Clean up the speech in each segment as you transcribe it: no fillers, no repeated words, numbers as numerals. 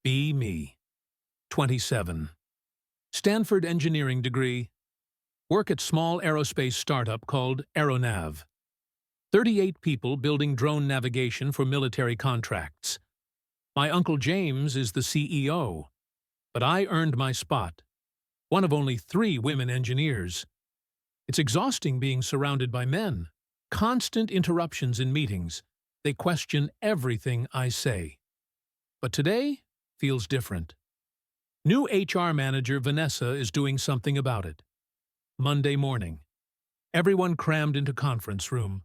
Be me. 27. Stanford engineering degree. Work at small aerospace startup called Aeronav. 38 people building drone navigation for military contracts. My Uncle James is the CEO, but I earned my spot. One of only 3 women engineers. It's exhausting being surrounded by men. Constant interruptions in meetings. They question everything I say. But today feels different. New HR manager Vanessa is doing something about it. Monday morning. Everyone crammed into conference room.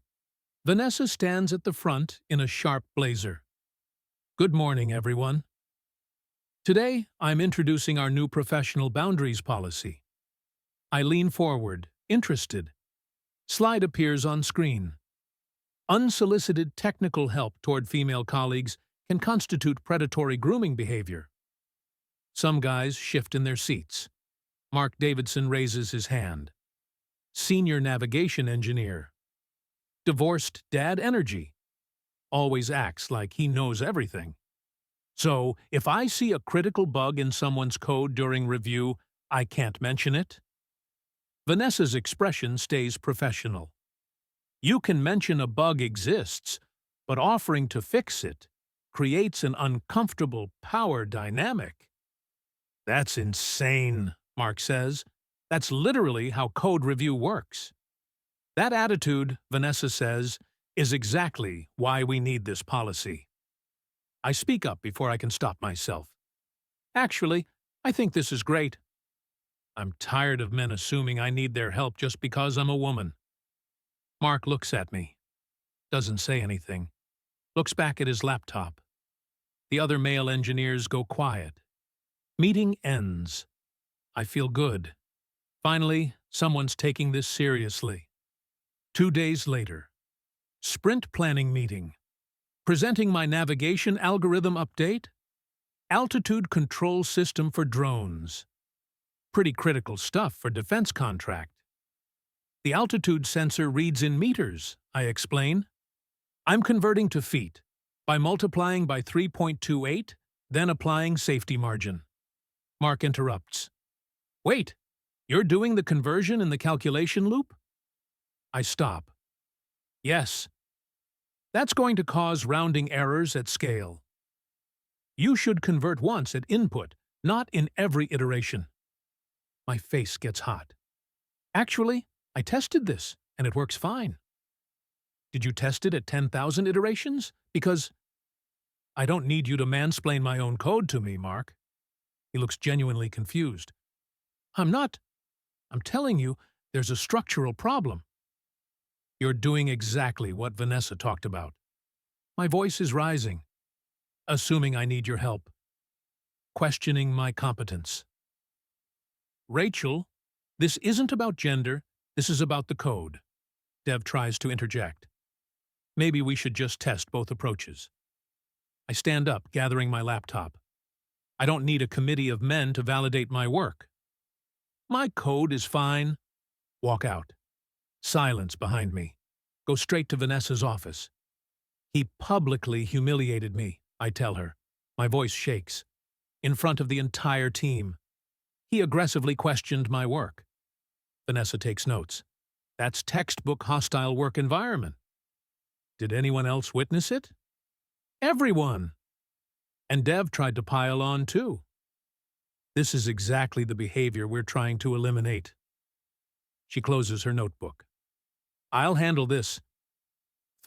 Vanessa stands at the front in a sharp blazer. Good morning, everyone. Today, I'm introducing our new professional boundaries policy. I lean forward, interested. Slide appears on screen. Unsolicited technical help toward female colleagues can constitute predatory grooming behavior. Some guys shift in their seats. Mark Davidson raises his hand. Senior navigation engineer. Divorced dad energy. Always acts like he knows everything. So, if I see a critical bug in someone's code during review, I can't mention it? Vanessa's expression stays professional. You can mention a bug exists, but offering to fix it creates an uncomfortable power dynamic. That's insane, Mark says. That's literally how code review works. That attitude, Vanessa says, is exactly why we need this policy. I speak up before I can stop myself. Actually, I think this is great. I'm tired of men assuming I need their help just because I'm a woman. Mark looks at me. Doesn't say anything. Looks back at his laptop. The other male engineers go quiet. Meeting ends. I feel good. Finally, someone's taking this seriously. 2 days later. Sprint planning meeting. Presenting my navigation algorithm update. Altitude control system for drones. Pretty critical stuff for defense contract. The altitude sensor reads in meters, I explain. I'm converting to feet by multiplying by 3.28, then applying safety margin. Mark interrupts. Wait, you're doing the conversion in the calculation loop? I stop. Yes. That's going to cause rounding errors at scale. You should convert once at input, not in every iteration. My face gets hot. Actually, I tested this, and it works fine. Did you test it at 10,000 iterations? Because I don't need you to mansplain my own code to me, Mark. He looks genuinely confused. I'm not. I'm telling you, there's a structural problem. You're doing exactly what Vanessa talked about. My voice is rising. Assuming I need your help. Questioning my competence. Rachel, this isn't about gender, this is about the code. Dev tries to interject. Maybe we should just test both approaches. I stand up, gathering my laptop. I don't need a committee of men to validate my work. My code is fine. Walk out. Silence behind me. Go straight to Vanessa's office. He publicly humiliated me, I tell her. My voice shakes. In front of the entire team. He aggressively questioned my work. Vanessa takes notes. That's textbook hostile work environment. Did anyone else witness it? Everyone! And Dev tried to pile on too. This is exactly the behavior we're trying to eliminate. She closes her notebook. I'll handle this.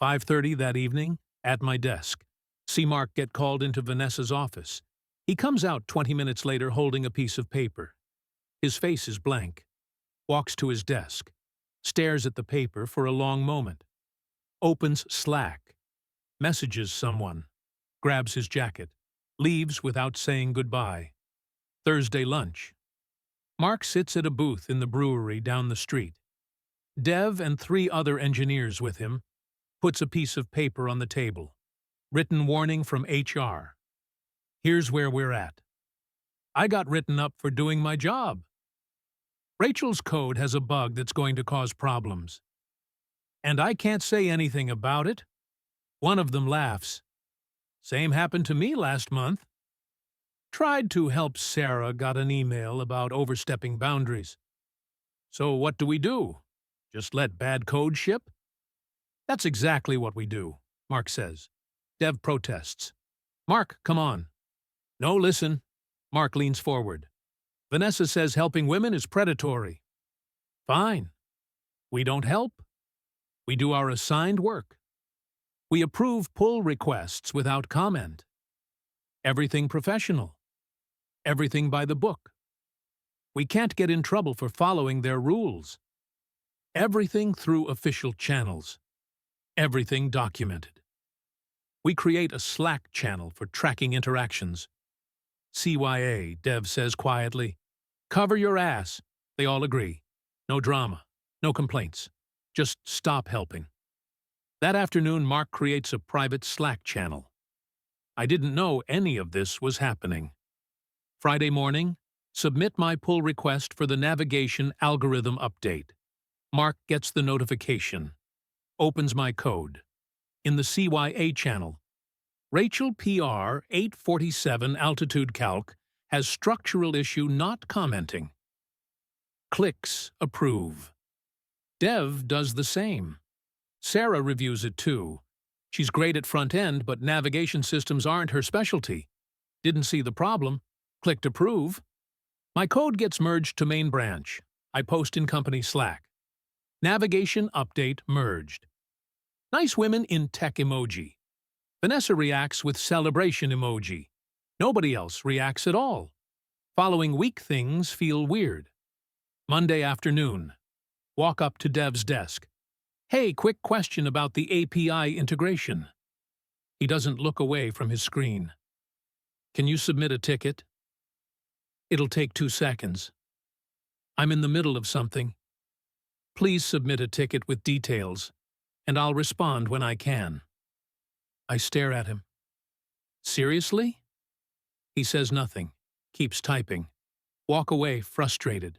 5:30 that evening, at my desk. See Mark get called into Vanessa's office. He comes out 20 minutes later holding a piece of paper. His face is blank. Walks to his desk. Stares at the paper for a long moment. Opens Slack. Messages someone. Grabs his jacket. Leaves without saying goodbye. Thursday lunch. Mark sits at a booth in the brewery down the street. Dev and 3 other engineers with him. Puts a piece of paper on the table. Written warning from HR. Here's where we're at. I got written up for doing my job. Rachel's code has a bug that's going to cause problems. And I can't say anything about it. One of them laughs. Same happened to me last month. Tried to help Sarah got an email about overstepping boundaries. So what do we do? Just let bad code ship? That's exactly what we do, Mark says. Dev protests. Mark, come on. No, listen. Mark leans forward. Vanessa says helping women is predatory. Fine. We don't help. We do our assigned work. We approve pull requests without comment. Everything professional. Everything by the book. We can't get in trouble for following their rules. Everything through official channels. Everything documented. We create a Slack channel for tracking interactions. CYA, Dev says quietly. Cover your ass. They all agree. No drama. No complaints. Just stop helping. That afternoon, Mark creates a private Slack channel. I didn't know any of this was happening. Friday morning, submit my pull request for the navigation algorithm update. Mark gets the notification. Opens my code. In the CYA channel, Rachel PR 847 altitude calc has structural issue not commenting. Clicks approve. Dev does the same. Sarah reviews it too. She's great at front end, but navigation systems aren't her specialty. Didn't see the problem. Clicked approve. My code gets merged to main branch. I post in company Slack. Navigation update merged. Nice women in tech emoji. Vanessa reacts with celebration emoji. Nobody else reacts at all. Following weak things feel weird. Monday afternoon. Walk up to Dev's desk. Hey, quick question about the API integration. He doesn't look away from his screen. Can you submit a ticket? It'll take 2 seconds. I'm in the middle of something. Please submit a ticket with details, and I'll respond when I can. I stare at him. Seriously? He says nothing, keeps typing. Walk away frustrated.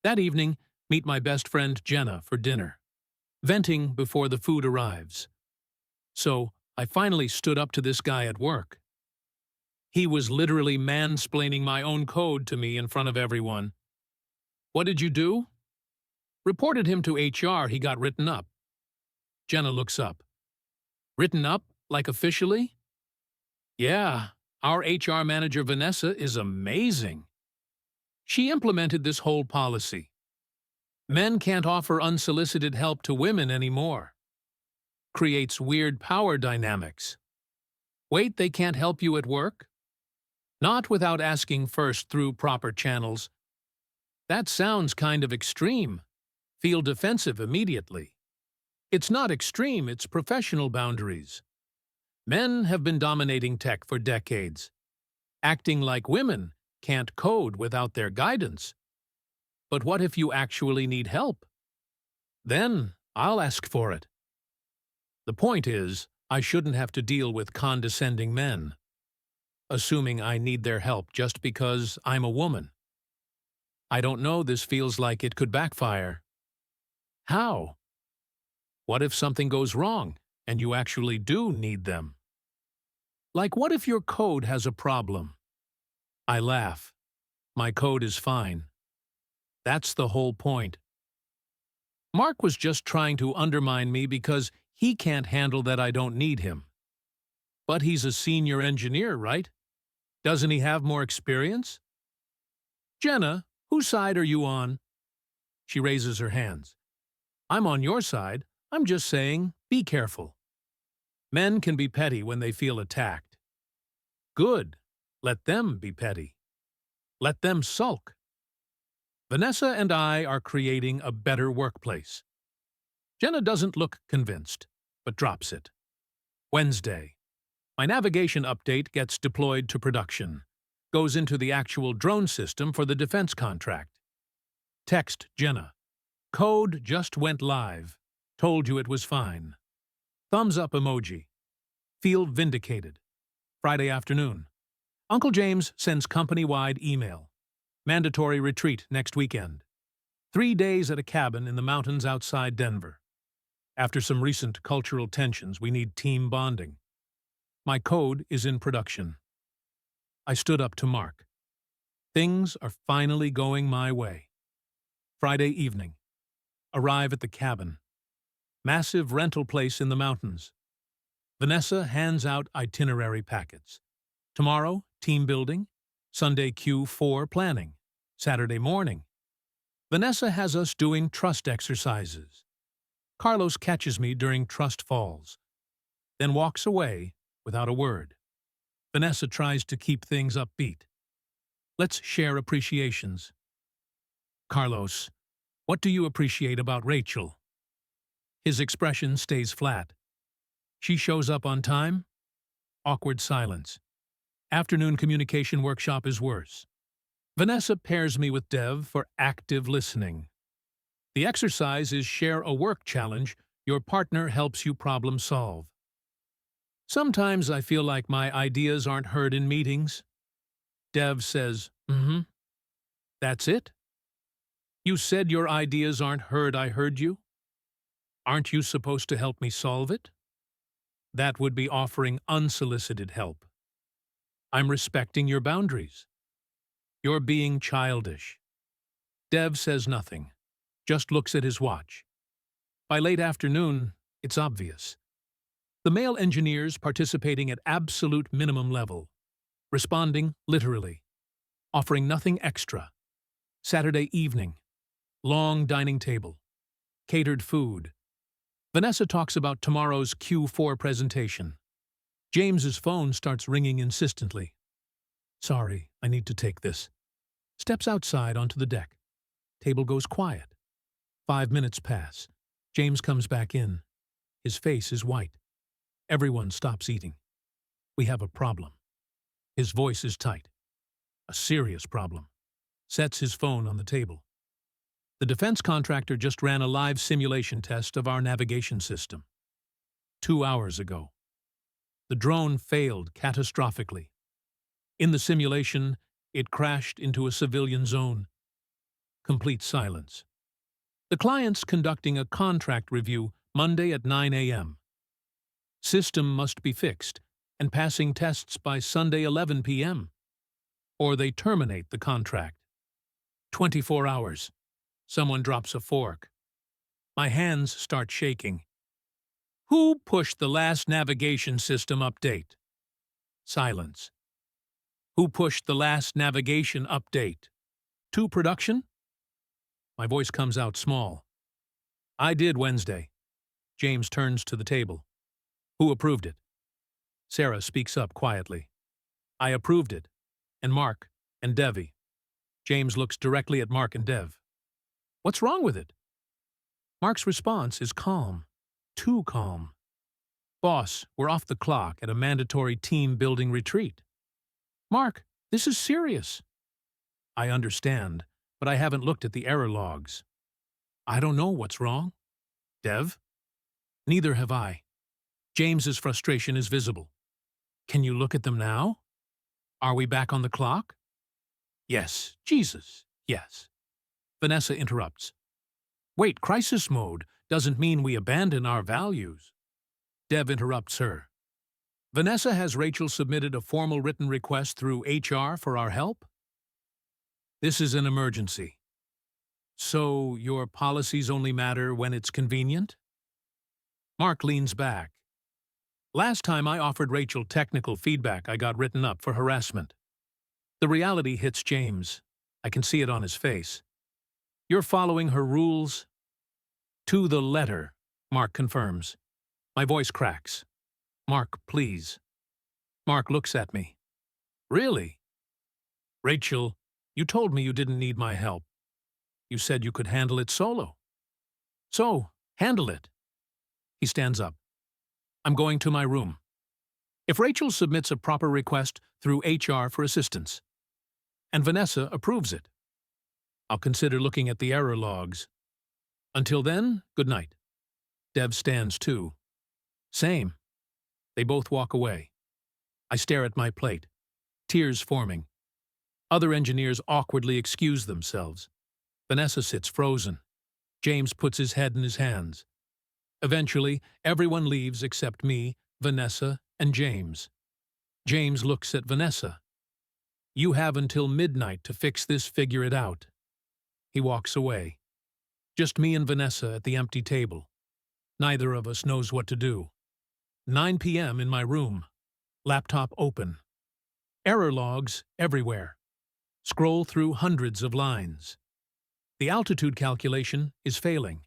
That evening, meet my best friend Jenna for dinner. Venting before the food arrives. So, I finally stood up to this guy at work. He was literally mansplaining my own code to me in front of everyone. What did you do? Reported him to HR, he got written up. Jenna looks up. Written up? Like officially? Yeah, our HR manager Vanessa is amazing. She implemented this whole policy. Men can't offer unsolicited help to women anymore. Creates weird power dynamics. Wait, they can't help you at work? Not without asking first through proper channels. That sounds kind of extreme. Feel defensive immediately. It's not extreme, it's professional boundaries. Men have been dominating tech for decades. Acting like women can't code without their guidance. But what if you actually need help? Then I'll ask for it. The point is, I shouldn't have to deal with condescending men, assuming I need their help just because I'm a woman. I don't know, this feels like it could backfire. How? What if something goes wrong and you actually do need them? Like, what if your code has a problem? I laugh. My code is fine. That's the whole point. Mark was just trying to undermine me because he can't handle that I don't need him. But he's a senior engineer, right? Doesn't he have more experience? Jenna, whose side are you on? She raises her hands. I'm on your side. I'm just saying, be careful. Men can be petty when they feel attacked. Good. Let them be petty. Let them sulk. Vanessa and I are creating a better workplace. Jenna doesn't look convinced, but drops it. Wednesday. My navigation update gets deployed to production. Goes into the actual drone system for the defense contract. Text Jenna. Code just went live. Told you it was fine. Thumbs up emoji. Feel vindicated. Friday afternoon. Uncle James sends company-wide email. Mandatory retreat next weekend. 3 days at a cabin in the mountains outside Denver. After some recent cultural tensions, we need team bonding. My code is in production. I stood up to Mark. Things are finally going my way. Friday evening. Arrive at the cabin. Massive rental place in the mountains. Vanessa hands out itinerary packets. Tomorrow, team building. Sunday Q4 planning. Saturday morning. Vanessa has us doing trust exercises. Carlos catches me during trust falls, then walks away without a word. Vanessa tries to keep things upbeat. Let's share appreciations. Carlos, what do you appreciate about Rachel? His expression stays flat. She shows up on time. Awkward silence. Afternoon communication workshop is worse. Vanessa pairs me with Dev for active listening. The exercise is share a work challenge. Your partner helps you problem solve. Sometimes I feel like my ideas aren't heard in meetings. Dev says, That's it? You said your ideas aren't heard, I heard you? Aren't you supposed to help me solve it? That would be offering unsolicited help. I'm respecting your boundaries. You're being childish. Dev says nothing, just looks at his watch. By late afternoon, it's obvious. The male engineers participating at absolute minimum level, responding literally, offering nothing extra. Saturday evening, long dining table, catered food. Vanessa talks about tomorrow's Q4 presentation. James's phone starts ringing insistently. Sorry, I need to take this. Steps outside onto the deck. Table goes quiet. 5 minutes pass. James comes back in. His face is white. Everyone stops eating. We have a problem. His voice is tight. A serious problem. Sets his phone on the table. The defense contractor just ran a live simulation test of our navigation system. 2 hours ago. The drone failed catastrophically. In the simulation, it crashed into a civilian zone. Complete silence. The client's conducting a contract review Monday at 9 a.m. System must be fixed and passing tests by Sunday 11 p.m. or they terminate the contract. 24 hours. Someone drops a fork. My hands start shaking. Who pushed the last navigation system update? Silence. Who pushed the last navigation update? To production? My voice comes out small. I did Wednesday. James turns to the table. Who approved it? Sarah speaks up quietly. I approved it. And Mark and Devi. James looks directly at Mark and Dev. What's wrong with it? Mark's response is calm. Too calm. Boss, we're off the clock at a mandatory team-building retreat. Mark, this is serious. I understand, but I haven't looked at the error logs. I don't know what's wrong. Dev? Neither have I. James's frustration is visible. Can you look at them now? Are we back on the clock? Yes, Jesus, yes. Vanessa interrupts. Wait, crisis mode doesn't mean we abandon our values. Dev interrupts her. Vanessa, has Rachel submitted a formal written request through HR for our help? This is an emergency. So your policies only matter when it's convenient? Mark leans back. Last time I offered Rachel technical feedback, I got written up for harassment. The reality hits James. I can see it on his face. You're following her rules? To the letter, Mark confirms. My voice cracks. Mark, please. Mark looks at me. Really? Rachel, you told me you didn't need my help. You said you could handle it solo. So, handle it. He stands up. I'm going to my room. If Rachel submits a proper request through HR for assistance, and Vanessa approves it, I'll consider looking at the error logs. Until then, good night. Dev stands too. Same. They both walk away. I stare at my plate. Tears forming. Other engineers awkwardly excuse themselves. Vanessa sits frozen. James puts his head in his hands. Eventually, everyone leaves except me, Vanessa, and James. James looks at Vanessa. You have until midnight to fix this, figure it out. He walks away. Just me and Vanessa at the empty table. Neither of us knows what to do. 9 p.m. in my room. Laptop open. Error logs everywhere. Scroll through hundreds of lines. The altitude calculation is failing.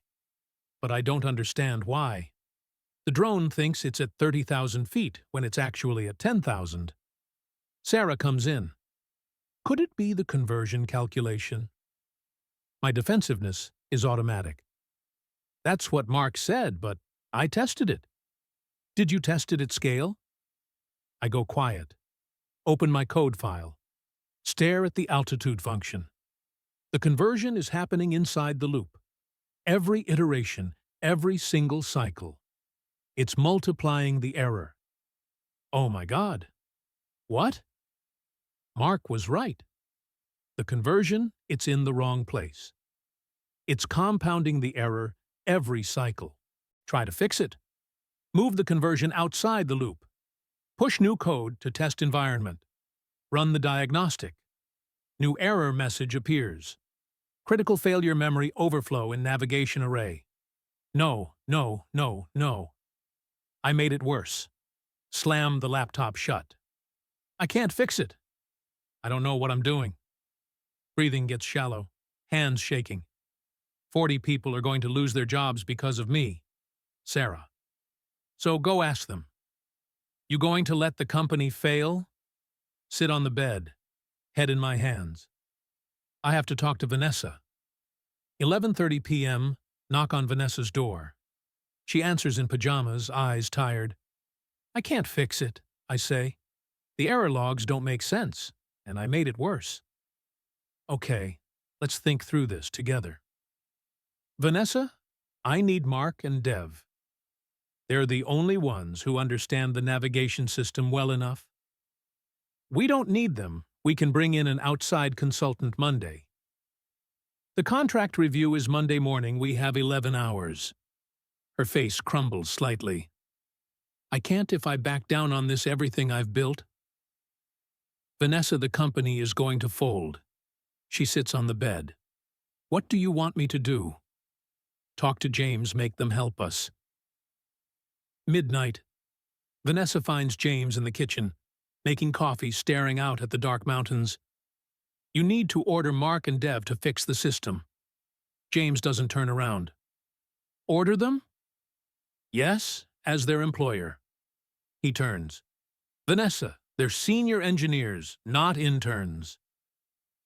But I don't understand why. The drone thinks it's at 30,000 feet when it's actually at 10,000. Sarah comes in. Could it be the conversion calculation? My defensiveness is automatic. That's what Mark said, but I tested it. Did you test it at scale? I go quiet. Open my code file. Stare at the altitude function. The conversion is happening inside the loop. Every iteration, every single cycle. It's multiplying the error. Oh my God. What? Mark was right. The conversion, it's in the wrong place. It's compounding the error every cycle. Try to fix it. Move the conversion outside the loop. Push new code to test environment. Run the diagnostic. New error message appears. Critical failure memory overflow in navigation array. No, no, no, no. I made it worse. Slam the laptop shut. I can't fix it. I don't know what I'm doing. Breathing gets shallow. Hands shaking. 40 people are going to lose their jobs because of me. Sarah. So go ask them. You going to let the company fail? Sit on the bed, head in my hands. I have to talk to Vanessa. 11:30 p.m., knock on Vanessa's door. She answers in pajamas, eyes tired. I can't fix it, I say. The error logs don't make sense, and I made it worse. Okay, let's think through this together. Vanessa, I need Mark and Dev. They're the only ones who understand the navigation system well enough. We don't need them. We can bring in an outside consultant Monday. The contract review is Monday morning. We have 11 hours. Her face crumbles slightly. I can't if I back down on this everything I've built. Vanessa, the company is going to fold. She sits on the bed. What do you want me to do? Talk to James, make them help us. Midnight. Vanessa finds James in the kitchen, making coffee, staring out at the dark mountains. You need to order Mark and Dev to fix the system. James doesn't turn around. Order them? Yes, as their employer. He turns. Vanessa, they're senior engineers, not interns.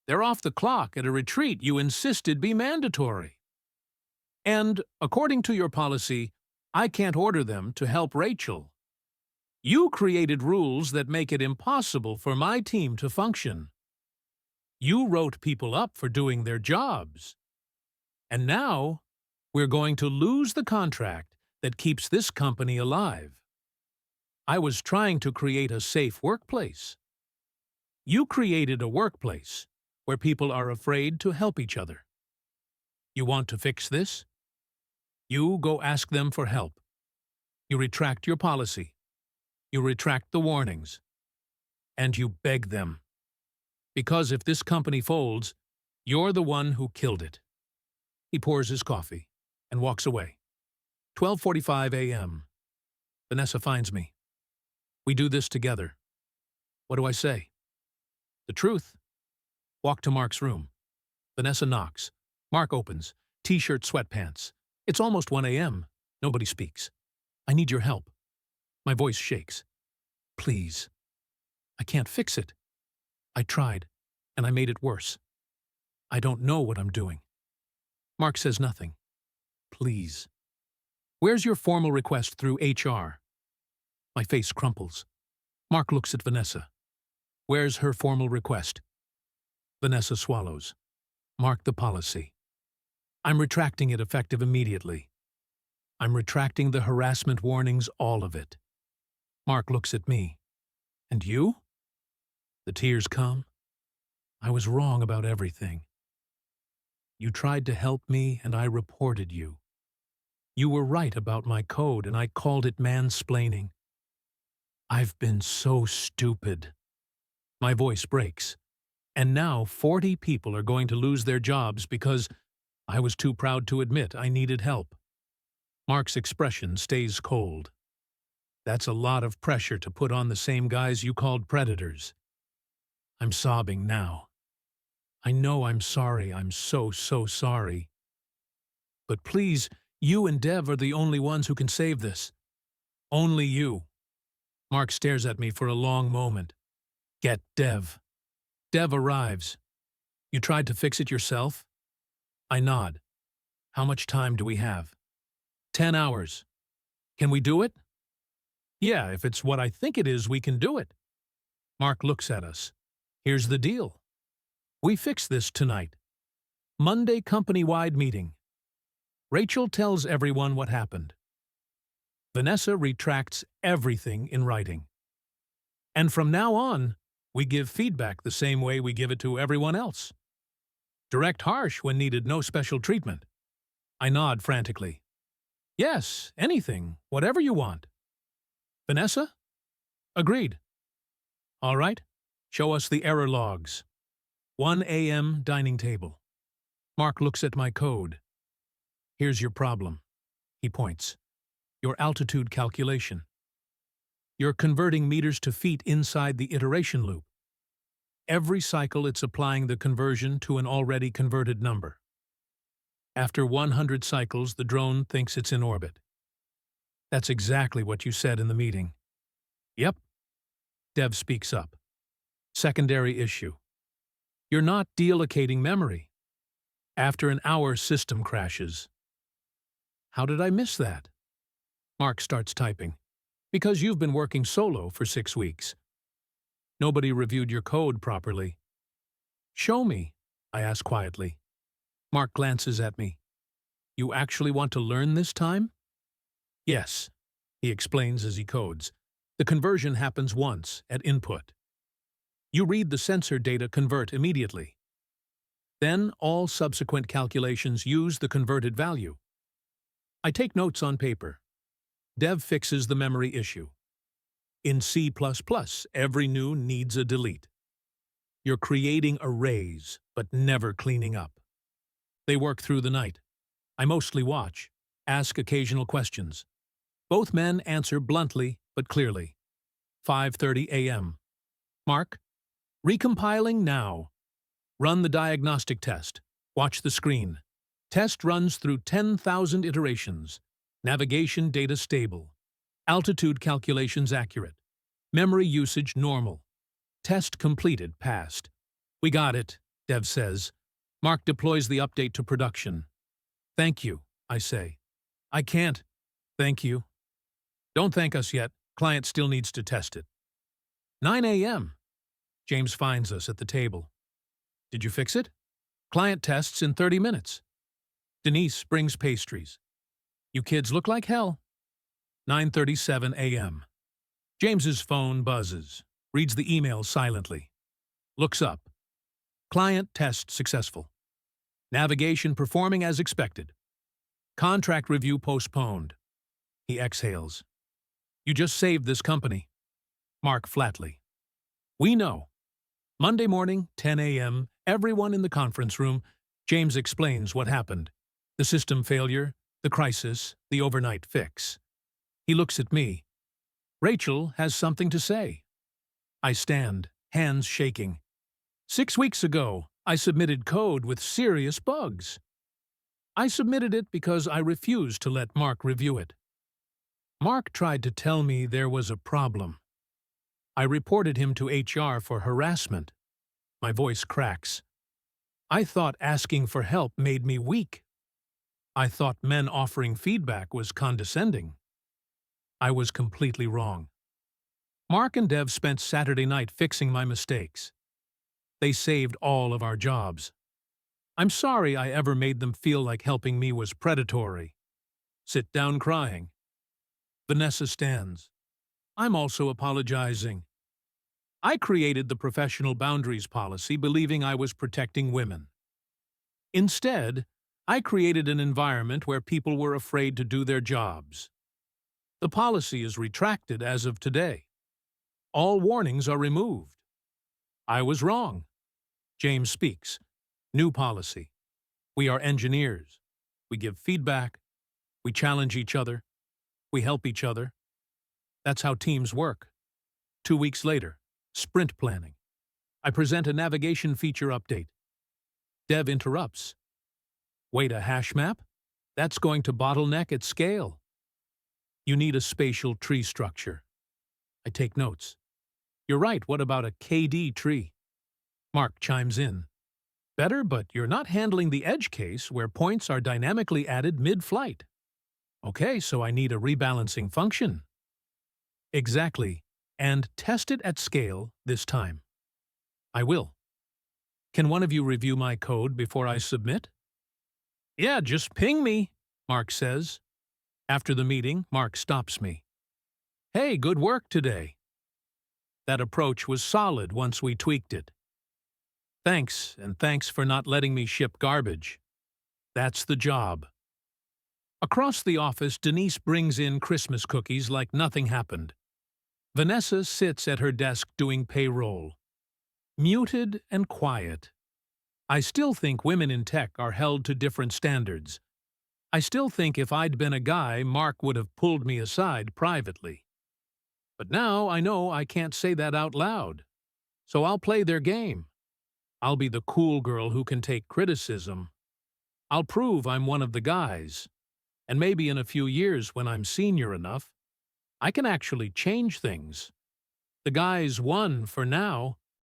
They're off the clock at a retreat you insisted be mandatory. And, according to your policy, I can't order them to help Rachel. You created rules that make it impossible for my team to function. You wrote people up for doing their jobs. And now, we're going to lose the contract that keeps this company alive. I was trying to create a safe workplace. You created a workplace where people are afraid to help each other. You want to fix this? You go ask them for help. You retract your policy. You retract the warnings. And you beg them. Because if this company folds, you're the one who killed it. He pours his coffee and walks away. 12:45 a.m. Vanessa finds me. We do this together. What do I say? The truth. Walk to Mark's room. Vanessa knocks. Mark opens. T-shirt, sweatpants. It's almost 1 a.m. Nobody speaks. I need your help. My voice shakes. Please. I can't fix it. I tried, and I made it worse. I don't know what I'm doing. Mark says nothing. Please. Where's your formal request through HR? My face crumples. Mark looks at Vanessa. Where's her formal request? Vanessa swallows. Mark the policy. I'm retracting it effective immediately. I'm retracting the harassment warnings, all of it. Mark looks at me. And you? The tears come. I was wrong about everything. You tried to help me, and I reported you. You were right about my code, and I called it mansplaining. I've been so stupid. My voice breaks. And now 40 people are going to lose their jobs because I was too proud to admit I needed help. Mark's expression stays cold. That's a lot of pressure to put on the same guys you called predators. I'm sobbing now. I know I'm sorry. I'm so sorry. But please, you and Dev are the only ones who can save this. Only you. Mark stares at me for a long moment. Get Dev. Dev arrives. You tried to fix it yourself? I nod. How much time do we have? 10 hours. Can we do it? Yeah, if it's what I think it is, we can do it. Mark looks at us. Here's the deal. We fix this tonight. Monday company-wide meeting. Rachel tells everyone what happened. Vanessa retracts everything in writing. And from now on, we give feedback the same way we give it to everyone else. Direct harsh when needed, no special treatment. I nod frantically. Yes, anything, whatever you want. Vanessa? Agreed. All right, show us the error logs. 1 a.m. dining table. Mark looks at my code. Here's your problem. He points. Your altitude calculation. You're converting meters to feet inside the iteration loop. Every cycle it's applying the conversion to an already converted number. After 100 cycles, the drone thinks it's in orbit. That's exactly what you said in the meeting. Yep. Dev speaks up. Secondary issue. You're not deallocating memory. After an hour, system crashes. How did I miss that? Mark starts typing. Because you've been working solo for 6 weeks. Nobody reviewed your code properly. Show me, I ask quietly. Mark glances at me. You actually want to learn this time? Yes, he explains as he codes. The conversion happens once, at input. You read the sensor data convert immediately. Then all subsequent calculations use the converted value. I take notes on paper. Dev fixes the memory issue. In C++, every new needs a delete. You're creating arrays, but never cleaning up. They work through the night. I mostly watch, ask occasional questions. Both men answer bluntly but clearly. 5:30 a.m. Mark, recompiling now. Run the diagnostic test. Watch the screen. Test runs through 10,000 iterations. Navigation data stable. Altitude calculations accurate. Memory usage normal. Test completed, passed. We got it, Dev says. Mark deploys the update to production. Thank you, I say. I can't. Thank you. Don't thank us yet. Client still needs to test it. 9 a.m. James finds us at the table. Did you fix it? Client tests in 30 minutes. Denise brings pastries. You kids look like hell. 9:37 a.m. James's phone buzzes. Reads the email silently. Looks up. Client test successful. Navigation performing as expected. Contract review postponed. He exhales. You just saved this company. Mark flatly. We know. Monday morning, 10 a.m., everyone in the conference room. James explains what happened. The system failure, the crisis, the overnight fix. He looks at me. Rachel has something to say. I stand, hands shaking. 6 weeks ago, I submitted code with serious bugs. I submitted it because I refused to let Mark review it. Mark tried to tell me there was a problem. I reported him to HR for harassment. My voice cracks. I thought asking for help made me weak. I thought men offering feedback was condescending. I was completely wrong. Mark and Dev spent Saturday night fixing my mistakes. They saved all of our jobs. I'm sorry I ever made them feel like helping me was predatory. Sit down crying. Vanessa stands. I'm also apologizing. I created the professional boundaries policy believing I was protecting women. Instead, I created an environment where people were afraid to do their jobs. The policy is retracted as of today. All warnings are removed. I was wrong. James speaks. New policy. We are engineers. We give feedback. We challenge each other. We help each other. That's how teams work. 2 weeks later, sprint planning. I present a navigation feature update. Dev interrupts. Wait, a hash map? That's going to bottleneck at scale. You need a spatial tree structure. I take notes. You're right, what about a KD tree? Mark chimes in. Better, but you're not handling the edge case where points are dynamically added mid-flight. Okay, so I need a rebalancing function. Exactly, and test it at scale this time. I will. Can one of you review my code before I submit? Yeah, just ping me, Mark says. After the meeting, Mark stops me. Hey, good work today. That approach was solid once we tweaked it. Thanks, and thanks for not letting me ship garbage. That's the job. Across the office, Denise brings in Christmas cookies like nothing happened. Vanessa sits at her desk doing payroll. Muted and quiet. I still think women in tech are held to different standards. I still think if I'd been a guy, Mark would have pulled me aside privately. But now I know I can't say that out loud. So I'll play their game. I'll be the cool girl who can take criticism. I'll prove I'm one of the guys. And maybe in a few years, when I'm senior enough, I can actually change things. The guys won for now,